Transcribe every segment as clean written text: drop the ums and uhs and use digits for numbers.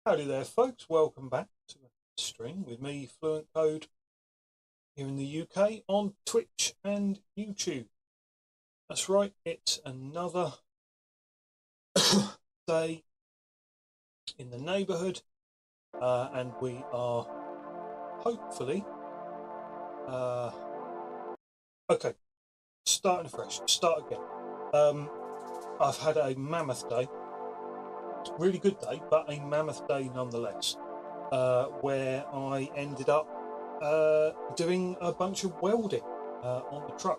Howdy there, folks. Welcome back to the stream with me, Fluent Code, here in the UK on Twitch and YouTube. That's right, it's another day in the neighbourhood, and we are hopefully okay. Starting afresh. Start again. I've had a mammoth day. Really good day, but a mammoth day nonetheless, where I ended up doing a bunch of welding on the truck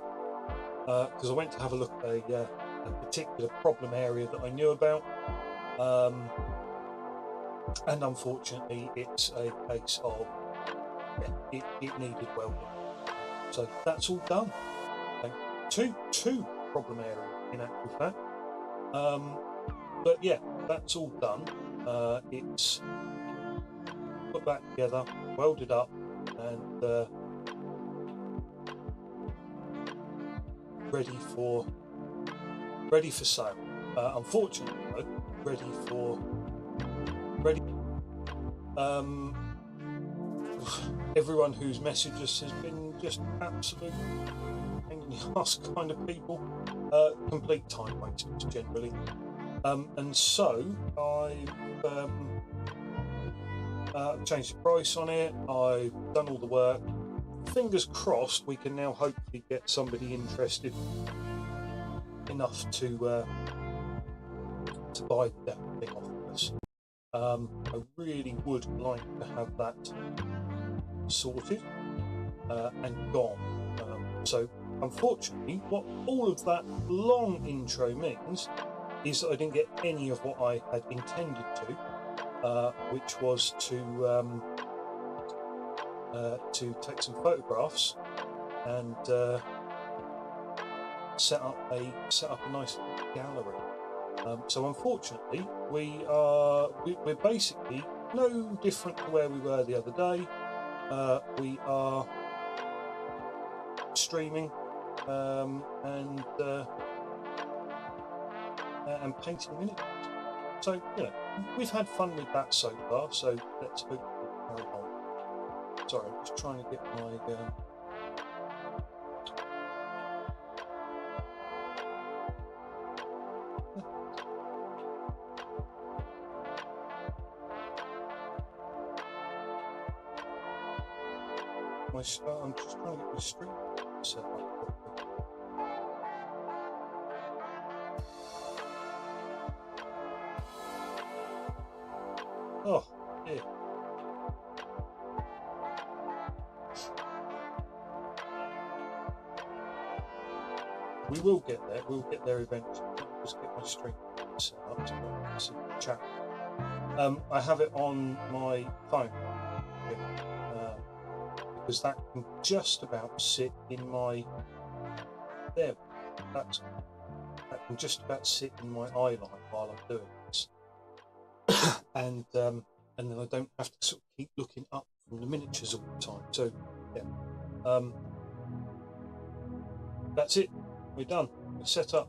because I went to have a look at a particular problem area that I knew about, and unfortunately it's a case of it needed welding. So that's all done. Okay. Two problem areas in actual fact. But yeah, that's all done. It's put back together, welded up, and ready for sale. Unfortunately, though, ready. Everyone who's messaged us has been just absolute pain in the ass kind of people. Complete time wasters generally. And so I've changed the price on it. I've done all the work. Fingers crossed we can now hopefully get somebody interested enough to buy that thing off of us. I really would like to have that sorted and gone. So unfortunately, what all of that long intro means is that I didn't get any of what I had intended to, which was to take some photographs and set up a nice gallery. So unfortunately, we're basically no different to where we were the other day. We are streaming and painting miniatures. So, you know, we've had fun with that so far, so let's hope we carry on. Sorry, I'm just trying to get I'm just trying to get my stream set up properly. Oh, yeah. We will get there. We'll get there eventually. I'll just get my stream set up to see the chat. I have it on my phone because that can just about sit in my that can just about sit in my eye line while I'm doing this. And then I don't have to sort of keep looking up from the miniatures all the time. So yeah, that's it. We're done. We're set up,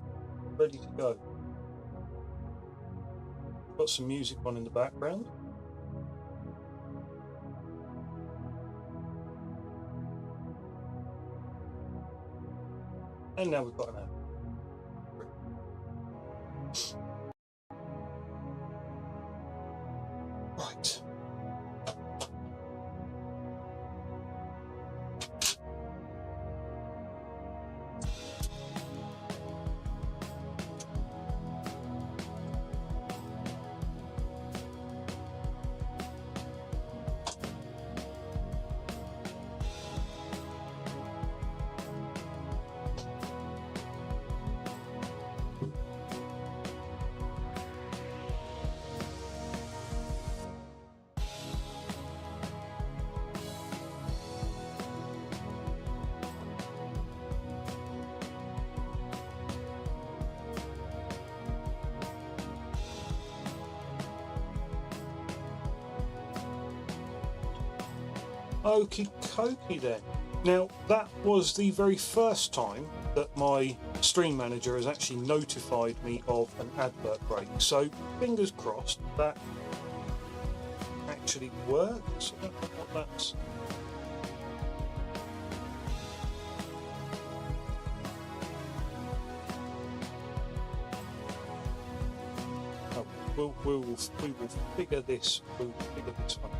ready to go. Got some music on in the background. And now we've got an app. Right. Okie dokie then. Now, that was the very first time that my stream manager has actually notified me of an advert break. So, fingers crossed that actually works. I don't know what that's. Oh, we will figure this. We'll figure this one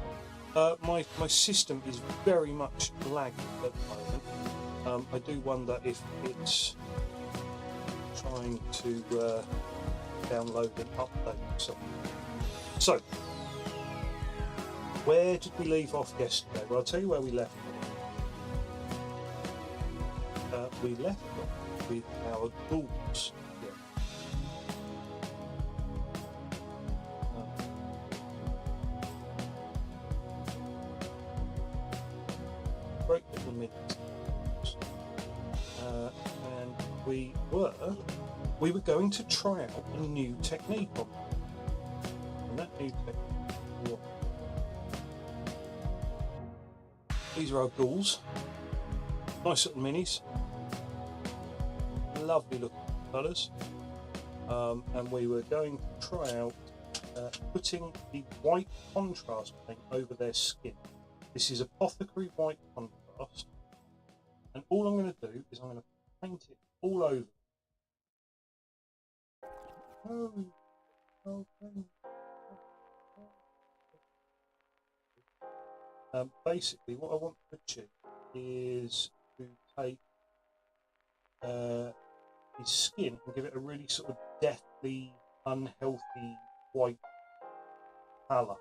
out. My system is very much lagging at the moment. I do wonder if it's trying to download an update or something. So, where did we leave off yesterday? Well, I'll tell you where we left off. We left off with our ghouls. Great little minutes. And we were going to try out a new technique on them. And that new technique, these are our ghouls. Nice little minis. Lovely looking colours. And we were going to try out putting the white contrast paint over their skin. This is Apothecary White Contrast. And all I'm going to do is I'm going to paint it all over. Basically, what I want to achieve is to take his skin and give it a really sort of deathly, unhealthy white colour,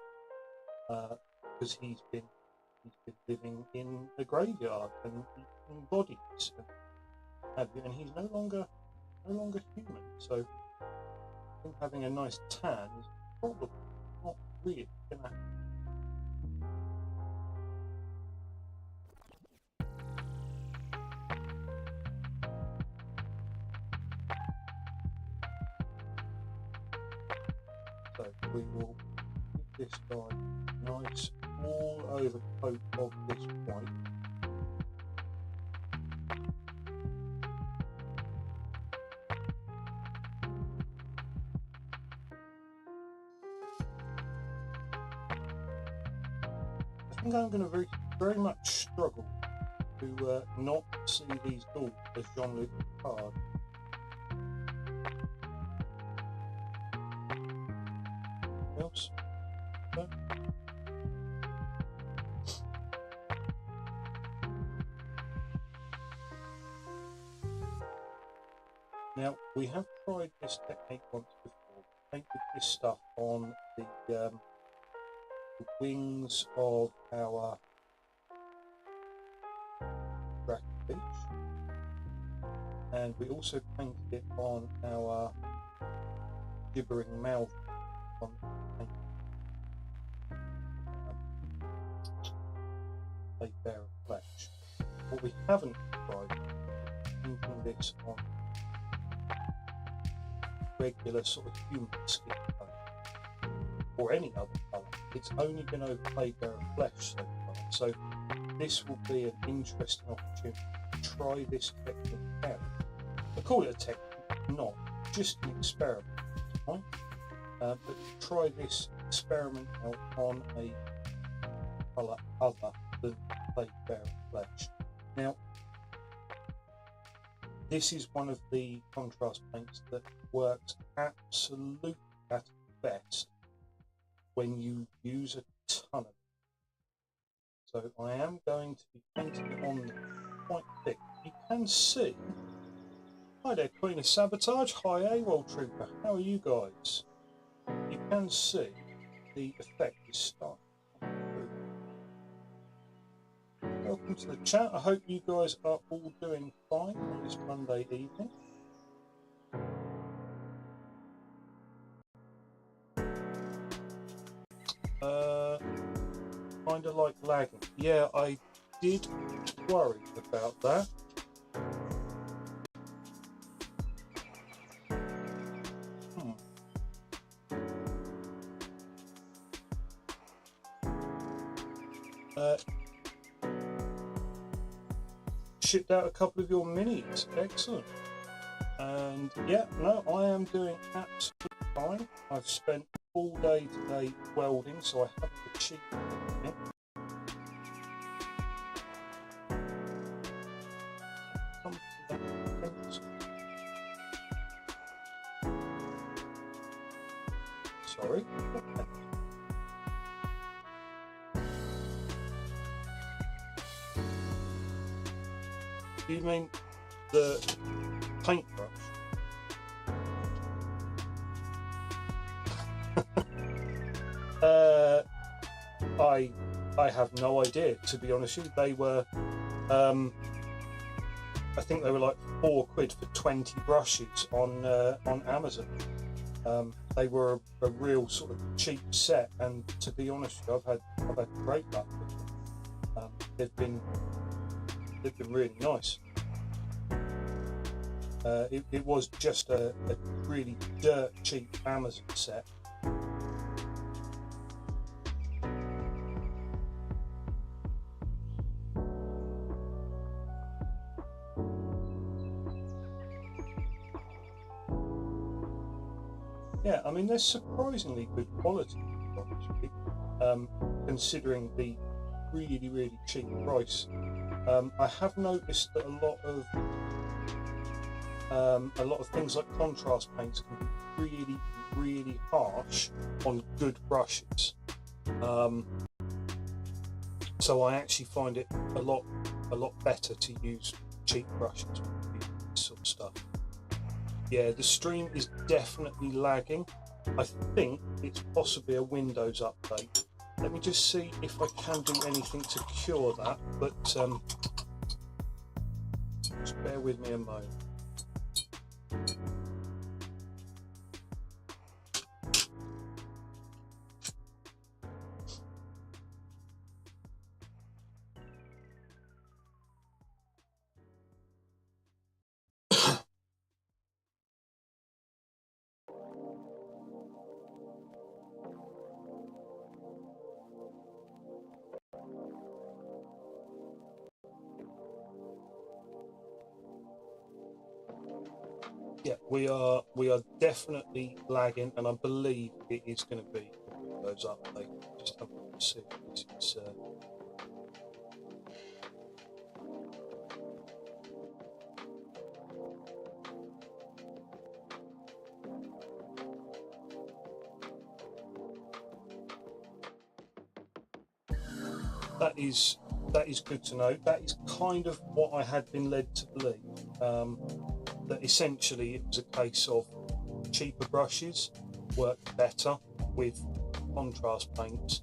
because he's been living in a graveyard and eating bodies and he's no longer human. So him having a nice tan is probably not really going to happen. So we will give this guy a nice all over coat of this white. I think I'm going to very much struggle to not see these ghouls as Jean-Luc Picard. Else? No? Now, we have tried this technique once before. Painted this stuff on the wings of our Drakenbeach, and we also painted it on our Gibbering Mouth on they bear a flesh. What we haven't tried is painting this on regular sort of human skin color or any other colour. It's only been over Plaguebearer flesh so far, so this will be an interesting opportunity to try this technique out. I call it a technique, not just an experiment, right? But to try this experiment out on a colour other than Plaguebearer flesh. Now, this is one of the contrast paints that works absolutely at its best when you use a ton of it. So I am going to be painting it on quite thick. You can see. Hi there, Queen of Sabotage. Hi, AWOL Trooper. How are you guys? You can see the effect is starting to come through. Welcome to the chat. I hope you guys are all doing fine on this Monday evening. Kind of like lagging. Yeah, I did worry about that. Shipped out a couple of your minis. Excellent. And yeah, no, I am doing absolutely fine. I've spent all day today welding, so I haven't achieved anything. Sorry. Do you mean the paintbrush? I have no idea, to be honest with you. They were I think they were like £4 for 20 brushes on Amazon. They were a real sort of cheap set, and to be honest with you, I've had great luck with them. They've been really nice. It was just a really dirt cheap Amazon set. Yeah, I mean, they're surprisingly good quality, considering the really cheap price. I have noticed that a lot of things like contrast paints can be really harsh on good brushes. So I actually find it a lot better to use cheap brushes with this sort of stuff. Yeah, the stream is definitely lagging. I think it's possibly a Windows update. Let me just see if I can do anything to cure that, but just bear with me a moment. Yeah, we are definitely lagging, and I believe it is going to be a Windows update. Just have to see if this is. That is good to know. That is kind of what I had been led to believe. That essentially it was a case of cheaper brushes work better with contrast paints.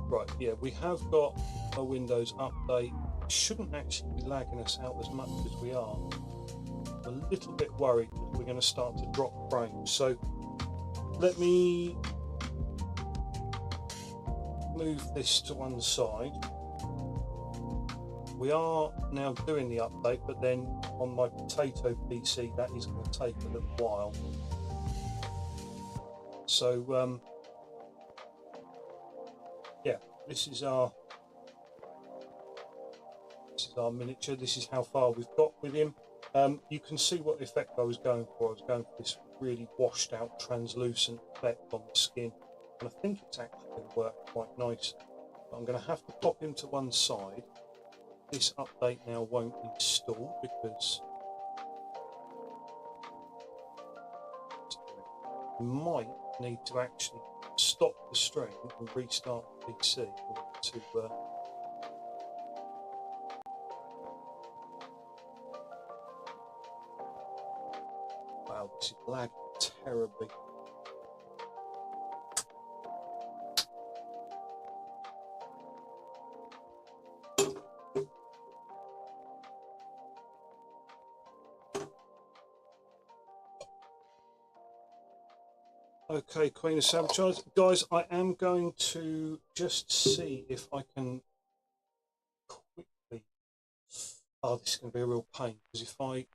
Right, yeah, we have got a Windows update. It shouldn't actually be lagging us out as much as we are. I'm a little bit worried that we're going to start to drop frames. So let me move this to one side. We are now doing the update, but then on my potato PC that is going to take a little while. So yeah, this is our miniature. This is how far we've got with him. You can see what effect I was going for. I was going for this really washed out translucent effect on the skin, and I think it's actually going to work quite nicely. But I'm going to have to pop him to one side. This update now won't install because we might need to actually stop the stream and restart the PC in order to wow, this is lagging terribly. Okay, Queen of Sabotage. Guys, I am going to just see if I can quickly... Oh, this is going to be a real pain, because if I...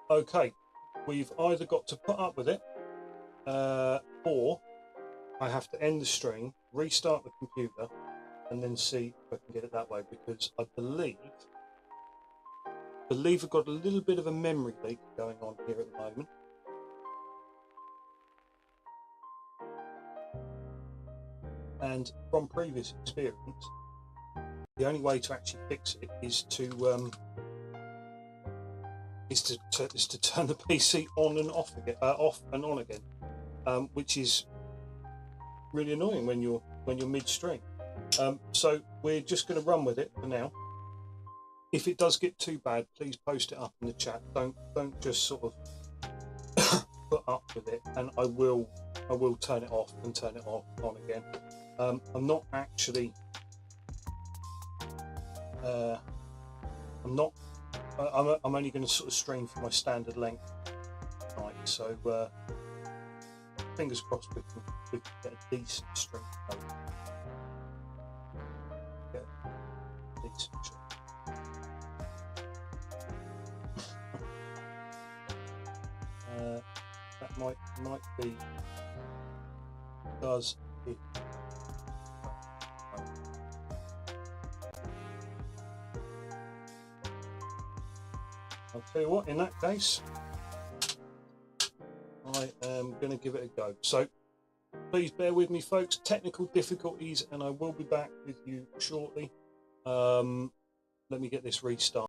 Okay, we've either got to put up with it, or I have to end the stream, restart the computer, and then see if I can get it that way, because I believe I've got a little bit of a memory leak going on here at the moment. And from previous experience, the only way to actually fix it is to turn the PC on and off again, off and on again, which is really annoying when you're midstream. So we're just going to run with it for now. If it does get too bad, please post it up in the chat. Don't just sort of put up with it, and I will turn it off and turn it on again. I'm not actually. I'm only going to sort of stream for my standard length tonight, so fingers crossed we can get a decent stream. Get a decent stream. That might be does it. I'll tell you what, in that case, I am going to give it a go. So please bear with me, folks. Technical difficulties, and I will be back with you shortly. Let me get this restarted.